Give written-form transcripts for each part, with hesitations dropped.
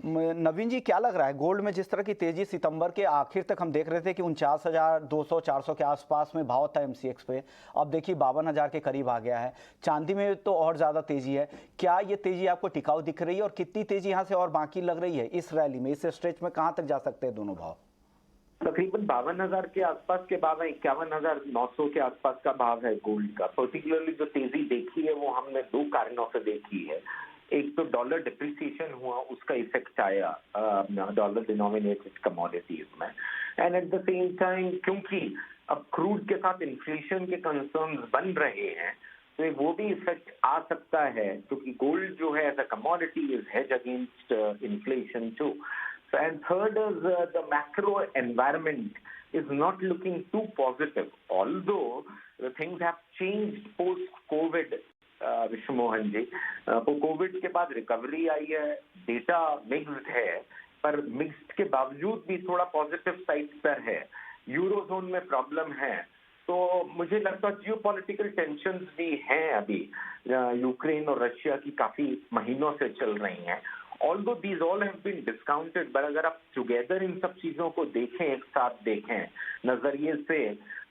नवीन जी, क्या लग रहा है गोल्ड में जिस तरह की तेजी सितंबर के आखिर तक हम देख रहे थे कि 49,200 400 के आसपास में भाव था एमसीएक्स पे, अब देखिए 52,000 के करीब आ गया है। चांदी में तो और ज़्यादा तेजी है। क्या ये तेजी आपको टिकाऊ दिख रही है और कितनी तेजी यहाँ से और बाकी लग रही है इस रैली में, इस स्ट्रेच में कहाँ तक जा सकते हैं दोनों भाव? तकरीबन 52,000 के आसपास के भाव है, 51,900 के आसपास का भाव है गोल्ड का। पर्टिकुलरली जो तेजी देखी है वो हमने दो कारणों से देखी है। एक तो डॉलर डिप्रिसिएशन हुआ, उसका इफेक्ट आया डॉलर डिनोमिनेटेड कमोडिटीज में, and at the same time क्योंकि अब क्रूड के साथ इन्फ्लेशन के कंसर्न्स बन रहे हैं तो वो भी इफेक्ट आ सकता है, क्योंकि गोल्ड जो है as a commodity is hedge against inflation too. And third is the macro environment is not looking too positive, although things have changed post-COVID. विश्व मोहन जी, कोविड के बाद रिकवरी आई है, डेटा मिक्स्ड है, पर मिक्स्ड के बावजूद भी थोड़ा पॉजिटिव साइड पर है। यूरोजोन में प्रॉब्लम है, तो मुझे लगता है जियोपॉलिटिकल टेंशंस भी हैं अभी, यूक्रेन और रशिया की काफी महीनों से चल रही हैं। Although these all have been discounted, but अगर आप टुगेदर इन सब चीजों को देखें, एक साथ देखें नजरिए से,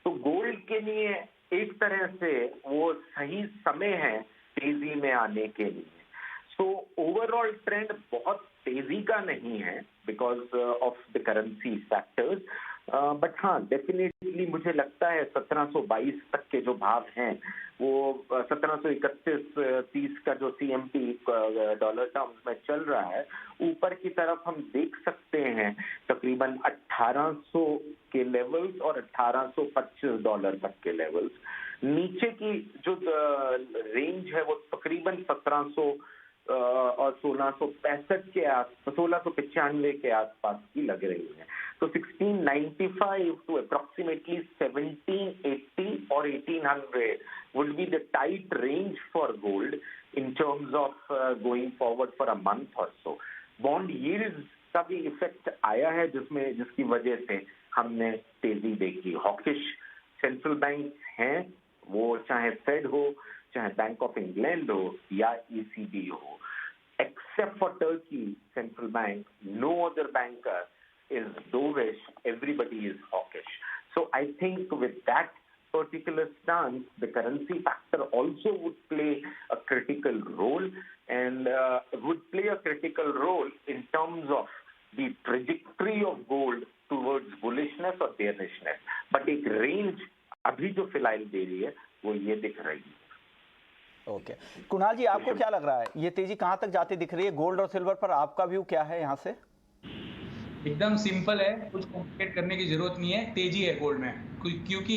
तो गोल्ड के लिए एक तरह से वो सही समय है तेजी में आने के लिए। सो ओवरऑल ट्रेंड बहुत तेजी का नहीं है because of the currency factors, but हाँ डेफिनेटली मुझे लगता है 1722 तक के जो भाव हैं वो 1731-30 का जो सीएमटी डॉलर टर्म्स में चल रहा है, ऊपर की तरफ हम देख सकते हैं तकरीबन 1800 के लेवल्स और $1825 तक के लेवल्स। नीचे की जो रेंज है वो तकरीबन 1700 और 1665 के आसपास, 1695 के आसपास की लग रही है। तो 1695 to approximately 1780 or 1800 would be the tight range for gold in terms of going forward for a month or so. Bond yields का भी इफेक्ट आया है जिसकी वजह से हमने तेजी देखी। हॉकिश सेंट्रल बैंक हैं, वो चाहे फेड हो, चाहे बैंक ऑफ इंग्लैंड हो या ईसीबी हो, except for Turkey central bank, no other banker is dovish, everybody is hawkish. So I think with that particular stance, the currency factor also would play a critical role, and would play a critical role in terms of the trajectory of gold towards bullishness or bearishness. But एक range अभी जो फिलहाल दे रही है वो ये दिख रही है। ओके, कुणाल जी, आपको क्या लग रहा है ये तेजी कहां तक जाती दिख रही है? गोल्ड और सिल्वर पर आपका व्यू क्या है यहाँ से? एकदम सिंपल है, कुछ कॉम्प्लिकेट करने की जरूरत नहीं है। तेजी है गोल्ड में, क्योंकि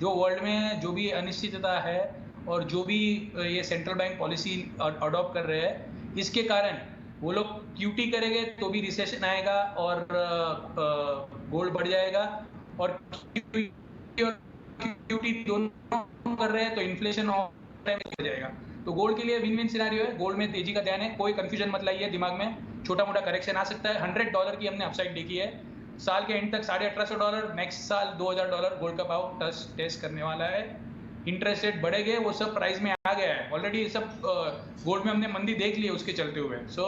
जो वर्ल्ड में जो भी अनिश्चितता है और जो भी ये सेंट्रल बैंक पॉलिसी अडॉप्ट कर रहे हैं, इसके कारण वो लोग क्यूटी करेंगे तो भी रिसेशन आएगा और गोल्ड बढ़ जाएगा, और क्यूटी दोनों कर रहे हैं तो इन्फ्लेशन हो जाएगा। तो गोल्ड के लिए विन विन सिनेरियो है। गोल्ड में तेजी का ध्यान है, कोई कंफ्यूजन मत लाइए दिमाग में, छोटा मोटा करेक्शन आ सकता है। $100 की हमने अपसाइड देखी है, साल के एंड तक $1850, नेक्स्ट साल $2000 गोल्ड का भाव टेस्ट करने वाला है। इंटरेस्ट रेट बढ़े गए, वो सब प्राइस में आ गया है ऑलरेडी, सब गोल्ड में हमने मंदी देख ली है उसके चलते हुए। So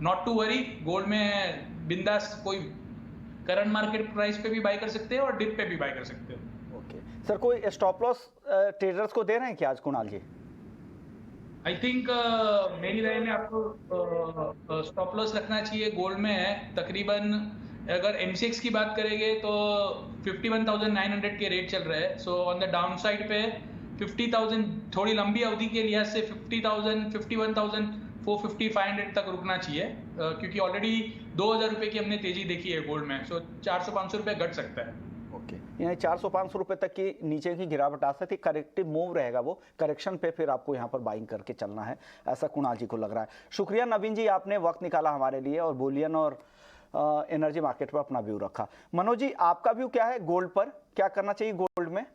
not to worry, gold में बिंदास कोई करंट मार्केट प्राइस पे भी बाय कर सकते हैं और डिप पे भी बाय कर सकते हैं। सर, कोई स्टॉप लॉस ट्रेडर्स को दे रहे हैं क्या आज कुणाल जी? आई थिंक मेरी राय में आपको स्टॉप लॉस रखना चाहिए गोल्ड में। तकरीबन अगर एमसीएक्स की बात करेंगे तो 51,900 के रेट चल रहे हैं। So on the down side पे 50,000 थोड़ी लंबी अवधि के लिहाज से 50,000, 51,450, 500 तक रुकना चाहिए, क्योंकि ऑलरेडी 2,000 रुपये की हमने तेजी देखी है गोल्ड में। सो 400-500 रुपये घट सकता है। यानी 400-500 रुपए तक की नीचे की गिरावट आ सकती है। करेक्टिव मूव रहेगा, वो करेक्शन पे फिर आपको यहाँ पर बाइंग करके चलना है, ऐसा कुणाल जी को लग रहा है। शुक्रिया नवीन जी, आपने वक्त निकाला हमारे लिए और बुलियन और एनर्जी मार्केट पर अपना व्यू रखा। मनोज जी, आपका व्यू क्या है गोल्ड पर? क्या करना चाहिए गोल्ड में?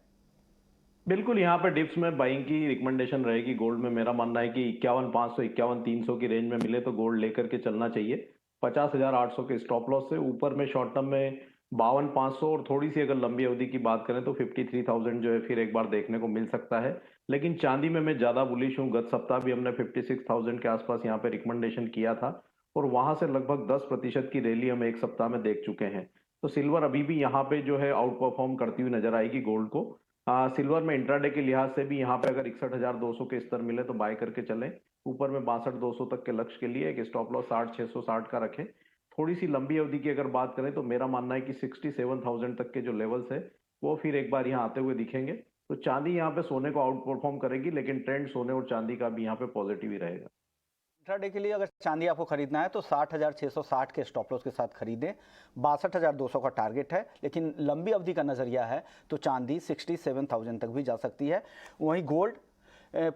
बिल्कुल, यहाँ पर डिप्स में बाइंग की रिकमेंडेशन रहेगी। गोल्ड में मेरा मानना है कि 51,500, 51,300 की रेंज में मिले तो गोल्ड लेकर के चलना चाहिए। 50,800 के स्टॉप लॉस से ऊपर में शॉर्ट टर्म में 52,500, और थोड़ी सी अगर लंबी अवधि की बात करें तो 53,000 जो है फिर एक बार देखने को मिल सकता है। लेकिन चांदी में मैं ज्यादा बुलिश हूँ। गत सप्ताह भी हमने 56,000 के आसपास यहाँ पे रिकमेंडेशन किया था, और वहां से लगभग 10% की रैली हम एक सप्ताह में देख चुके हैं। तो सिल्वर अभी भी यहाँ पे जो है आउट परफॉर्म करती हुई नजर आएगी गोल्ड को। सिल्वर में इंट्राडे के लिहाज से भी यहाँ पे अगर 61,200 के स्तर मिले तो बाय करके चलें। ऊपर में 62,200 तक के लक्ष्य के लिए एक स्टॉप लॉस 60,660 का रखें। थोड़ी सी लंबी अवधि की अगर बात करें तो मेरा मानना है कि 67,000 तक के जो लेवल्स है वो फिर एक बार यहाँ आते हुए दिखेंगे। तो चांदी यहाँ पे सोने को आउट परफॉर्म करेगी, लेकिन ट्रेंड सोने और चांदी का भी यहाँ पे पॉजिटिव ही रहेगा। इंट्राडे के लिए अगर चांदी आपको खरीदना है तो 60,660 के स्टॉप लॉस के साथ खरीदें। 62,200 का टारगेट है, लेकिन लंबी अवधि का नज़रिया है तो चांदी 67,000 तक भी जा सकती है। वहीं गोल्ड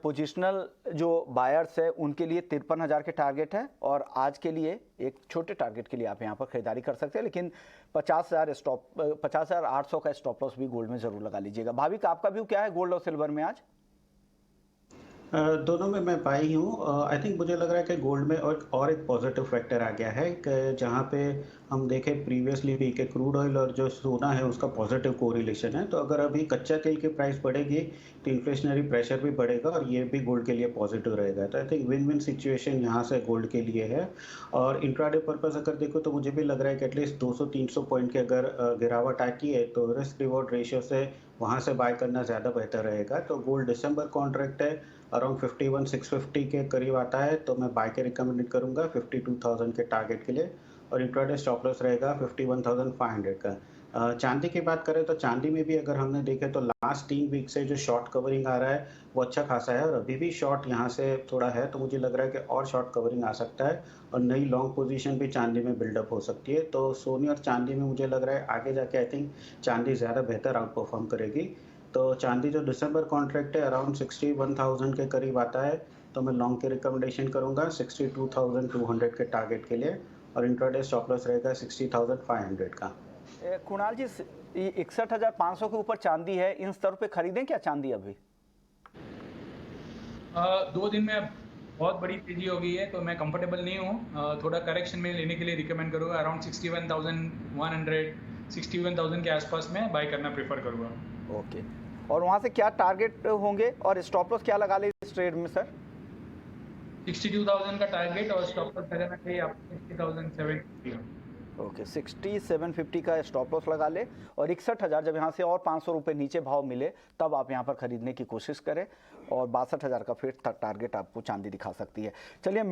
पोजिशनल जो बायर्स है उनके लिए 53,000 के टारगेट है, और आज के लिए एक छोटे टारगेट के लिए आप यहाँ पर खरीदारी कर सकते हैं, लेकिन 50,800 का स्टॉप लॉस भी गोल्ड में ज़रूर लगा लीजिएगा। भाविक, आपका व्यू क्या है गोल्ड और सिल्वर में आज? दोनों में मैं पाई हूँ। आई थिंक मुझे लग रहा है कि गोल्ड में और एक पॉजिटिव फैक्टर आ गया है कि जहाँ पे हम देखें प्रीवियसली भी कि क्रूड ऑयल और जो सोना है उसका पॉजिटिव कोरिलेशन है। तो अगर अभी कच्चा तेल की प्राइस बढ़ेगी तो इन्फ्लेशनरी प्रेशर भी बढ़ेगा और ये भी गोल्ड के लिए पॉजिटिव रहेगा। तो I think win win situation यहाँ से गोल्ड के लिए है। और इंट्राडे पर्पस अगर देखो तो मुझे भी लग रहा है कि एटलीस्ट 200-300 पॉइंट की अगर गिरावट आती है तो रिस्क रिवॉर्ड रेशियो से वहाँ से बाय करना ज़्यादा बेहतर रहेगा। तो गोल्ड दिसंबर कॉन्ट्रैक्ट है अराउंड 51,650 के करीब आता है, तो मैं बाय के रिकमेंड करूंगा 52,000 के टारगेट के लिए, और इंट्राडे स्टॉप लॉस रहेगा 51,500 का। चांदी की बात करें तो चांदी में भी अगर हमने देखे तो लास्ट 3 वीक से जो शॉर्ट कवरिंग आ रहा है वो अच्छा खासा है, और अभी भी शॉर्ट यहाँ से थोड़ा है, तो मुझे लग रहा है कि और शॉर्ट कवरिंग आ सकता है और नई लॉन्ग पोजीशन भी चांदी में बिल्डअप हो सकती है। तो सोने और चांदी में मुझे लग रहा है आगे जाके आई थिंक चांदी ज़्यादा बेहतर आउट परफॉर्म करेगी। तो चांदी जो दिसंबर कॉन्ट्रैक्ट है अराउंड 61,000 के करीब आता है, तो मैं लॉन्ग की रिकमेंडेशन करूंगा 62,200 के टारगेट के लिए, और इंट्राडे स्टॉप लॉस रहेगा 60,500 का। कुणाल जी, 61,500 के ऊपर चांदी है, इन स्तर पे खरीदें क्या चांदी अभी? 2 दिन में बहुत बड़ी तेजी हो गई है तो मैं कंफर्टेबल नहीं हूँ। थोड़ा करेक्शन में लेने के लिए रिकमेंड करूँगा। अराउंड 61,100 61,000 के आसपास में बाय करना प्रेफर करूँगा। ओके, और वहाँ से क्या टारगेट होंगे और स्टॉप लॉस क्या लगा ले इस ट्रेड में सर? 62,000 का टारगेट और स्टॉप लॉस लगाना चाहिए आपको 60,750। ओके, 60,750 का स्टॉप लॉस लगा ले, और 61,000 जब यहाँ से और 500 रुपये नीचे भाव मिले तब आप यहाँ पर खरीदने की कोशिश करें, और 62,000 का फिर टारगेट आपको चांदी दिखा सकती है। चलिए।